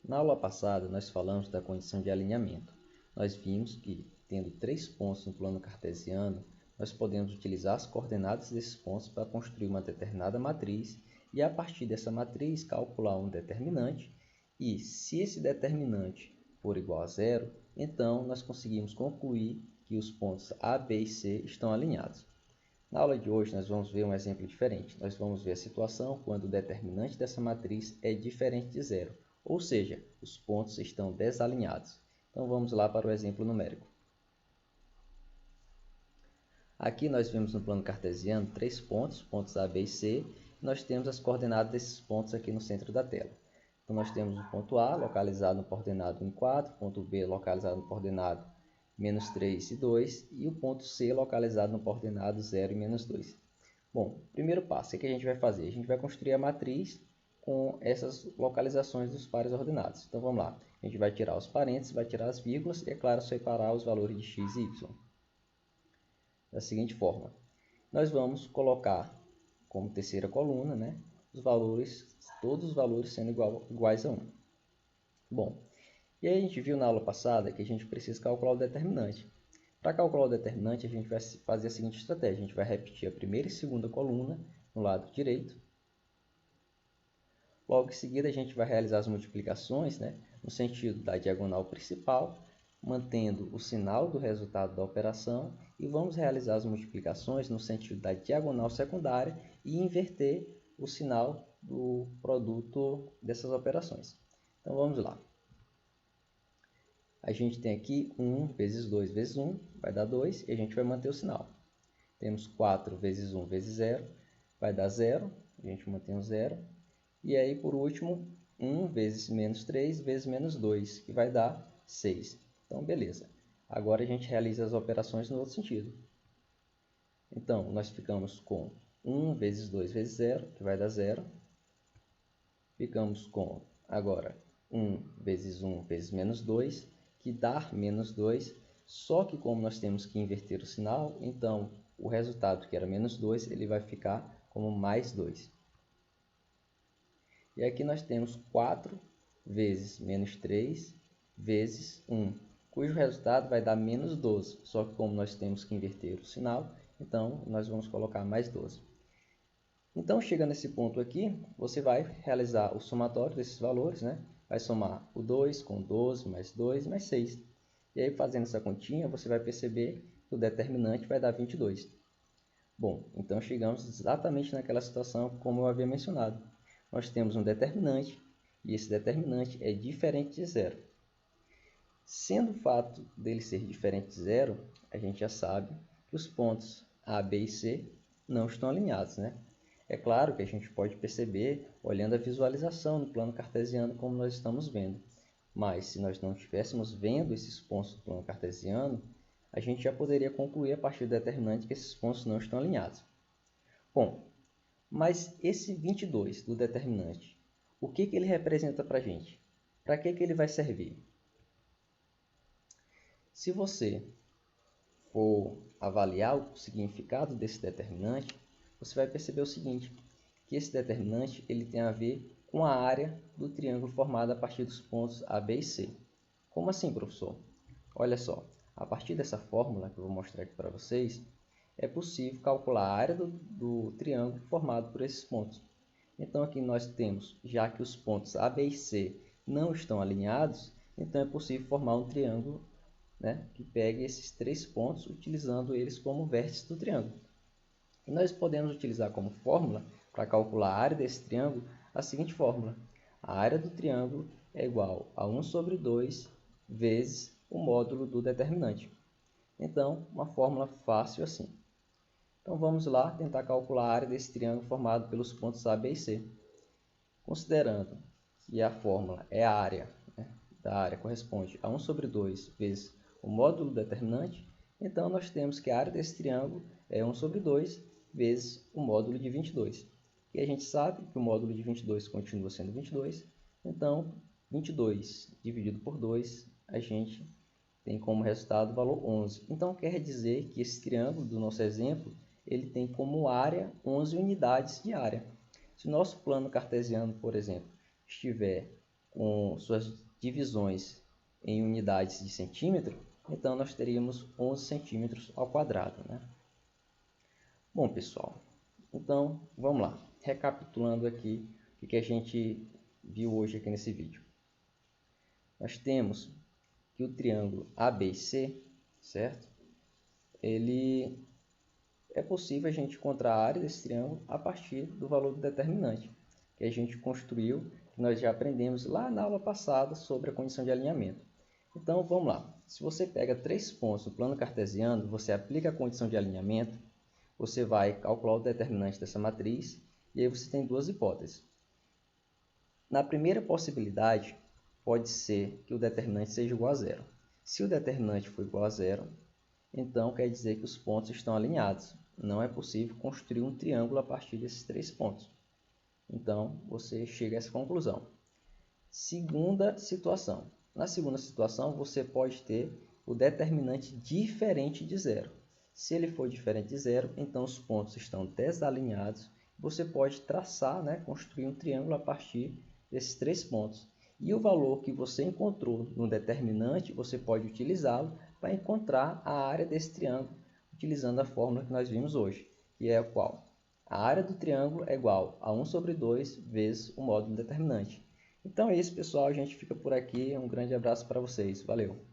Na aula passada, nós falamos da condição de alinhamento. Nós vimos que, tendo 3 pontos no plano cartesiano, nós podemos utilizar as coordenadas desses pontos para construir uma determinada matriz e, a partir dessa matriz, calcular um determinante. E, se esse determinante for igual a zero, então nós conseguimos concluir que os pontos A, B e C estão alinhados. Na aula de hoje, nós vamos ver um exemplo diferente. Nós vamos ver a situação quando o determinante dessa matriz é diferente de zero, ou seja, os pontos estão desalinhados. Então, vamos lá para o exemplo numérico. Aqui nós vemos no plano cartesiano 3 pontos A, B e C. E nós temos as coordenadas desses pontos aqui no centro da tela. Então, nós temos o ponto A localizado no coordenado 1 e 4, ponto B localizado no coordenado menos 3 e 2, e o ponto C localizado no coordenado 0 e menos 2. Bom, primeiro passo, o que a gente vai fazer? A gente vai construir a matriz com essas localizações dos pares ordenados. Então, vamos lá. A gente vai tirar os parênteses, vai tirar as vírgulas e, é claro, separar os valores de x e y. Da seguinte forma, nós vamos colocar como terceira coluna, né, os valores, todos os valores sendo iguais a 1. Bom, e aí a gente viu na aula passada que a gente precisa calcular o determinante. Para calcular o determinante, a gente vai fazer a seguinte estratégia. A gente vai repetir a primeira e segunda coluna no lado direito. Logo em seguida, a gente vai realizar as multiplicações, né, no sentido da diagonal principal, mantendo o sinal do resultado da operação, e vamos realizar as multiplicações no sentido da diagonal secundária e inverter o sinal do produto dessas operações. Então, vamos lá. A gente tem aqui 1 vezes 2 vezes 1, vai dar 2, e a gente vai manter o sinal. Temos 4 vezes 1 vezes 0, vai dar 0, a gente mantém o 0. E aí, por último, 1 vezes menos 3 vezes menos 2, que vai dar 6. Então, beleza. Agora a gente realiza as operações no outro sentido. Então, nós ficamos com 1 vezes 2 vezes 0, que vai dar 0. Ficamos com, agora, 1 vezes 1 vezes menos 2, que dá menos 2, só que como nós temos que inverter o sinal, então o resultado que era menos 2, ele vai ficar como mais 2. E aqui nós temos 4 vezes menos 3 vezes 1, cujo resultado vai dar menos 12, só que como nós temos que inverter o sinal, então nós vamos colocar mais 12. Então, chegando nesse ponto aqui, você vai realizar o somatório desses valores, né? Vai somar o 2 com 12, mais 2, mais 6. E aí, fazendo essa continha, você vai perceber que o determinante vai dar 22. Bom, então chegamos exatamente naquela situação como eu havia mencionado. Nós temos um determinante, e esse determinante é diferente de zero. Sendo o fato dele ser diferente de zero, a gente já sabe que os pontos A, B e C não estão alinhados, né? É claro que a gente pode perceber, olhando a visualização no plano cartesiano, como nós estamos vendo. Mas, se nós não estivéssemos vendo esses pontos do plano cartesiano, a gente já poderia concluir a partir do determinante que esses pontos não estão alinhados. Bom, mas esse 22 do determinante, o que ele representa para a gente? Para que ele vai servir? Se você for avaliar o significado desse determinante, você vai perceber o seguinte, que esse determinante ele tem a ver com a área do triângulo formado a partir dos pontos A, B e C. Como assim, professor? Olha só, a partir dessa fórmula que eu vou mostrar aqui para vocês, é possível calcular a área do triângulo formado por esses pontos. Então, aqui nós temos, já que os pontos A, B e C não estão alinhados, então é possível formar um triângulo, né, que pegue esses 3 pontos, utilizando eles como vértices do triângulo. E nós podemos utilizar como fórmula, para calcular a área desse triângulo, a seguinte fórmula. A área do triângulo é igual a 1 sobre 2 vezes o módulo do determinante. Então, uma fórmula fácil assim. Então, vamos lá tentar calcular a área desse triângulo formado pelos pontos A, B e C. Considerando que a fórmula é a área, né, da área corresponde a 1 sobre 2 vezes o módulo determinante, então nós temos que a área desse triângulo é 1 sobre 2 vezes o módulo de 22. E a gente sabe que o módulo de 22 continua sendo 22, então 22 dividido por 2, a gente tem como resultado o valor 11. Então quer dizer que esse triângulo do nosso exemplo, ele tem como área 11 unidades de área. Se o nosso plano cartesiano, por exemplo, estiver com suas divisões em unidades de centímetro, então nós teríamos 11 centímetros ao quadrado, né? Bom, pessoal, então vamos lá. Recapitulando aqui o que a gente viu hoje aqui nesse vídeo. Nós temos que o triângulo ABC, certo? Ele é possível a gente encontrar a área desse triângulo a partir do valor do determinante, que a gente construiu, que nós já aprendemos lá na aula passada sobre a condição de alinhamento. Então, vamos lá. Se você pega 3 pontos no plano cartesiano, você aplica a condição de alinhamento, você vai calcular o determinante dessa matriz, e aí você tem duas hipóteses. Na primeira possibilidade, pode ser que o determinante seja igual a zero. Se o determinante for igual a zero, então quer dizer que os pontos estão alinhados. Não é possível construir um triângulo a partir desses 3 pontos. Então, você chega a essa conclusão. Segunda situação. Na segunda situação, você pode ter o determinante diferente de zero. Se ele for diferente de zero, então os pontos estão desalinhados. Você pode traçar, né, construir um triângulo a partir desses 3 pontos. E o valor que você encontrou no determinante, você pode utilizá-lo para encontrar a área desse triângulo, utilizando a fórmula que nós vimos hoje, que é a qual? A área do triângulo é igual a 1 sobre 2 vezes o módulo determinante. Então é isso, pessoal. A gente fica por aqui. Um grande abraço para vocês. Valeu!